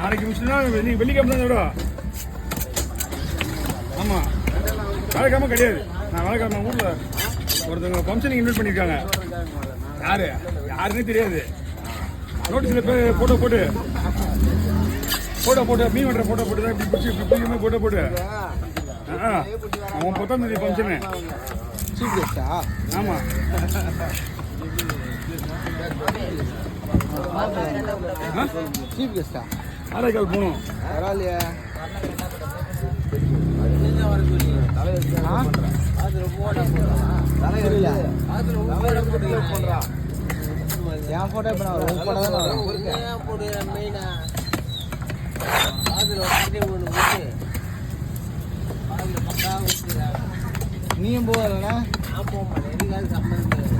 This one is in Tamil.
நாளைக்கு முடிச்சுன்னா நீ வெள்ளிக்கிழமை தான் விட. ஆமாம், வேலைக்கிழமை கிடையாது. நான் வேலைக்கிழமை ஊரில் ஒருத்தவங்க ஃபங்க்ஷனுக்கு இன்வைட் பண்ணியிருக்காங்க. யாருன்னே தெரியாது. நோட்டீஸில் ஃபோட்டோ போட்டு மீன் வெட்டுற ஃபோட்டோ போட்டு தான் இப்படி பிடிச்சி ஃபோட்டோ போட்டு. அவன் 10ஆம் தேதி ஃபங்க்ஷனு. சீஃப் கெஸ்டா? ஆமாம். சீஃப் கெஸ்டா? ஆரைக்கால் போகணும். பரவாயில்லையா? என் போட்டோ இப்போ நான் உன் போட்டோ தான் நீயும் போகலண்ணா? நான் போக மாட்டேன்.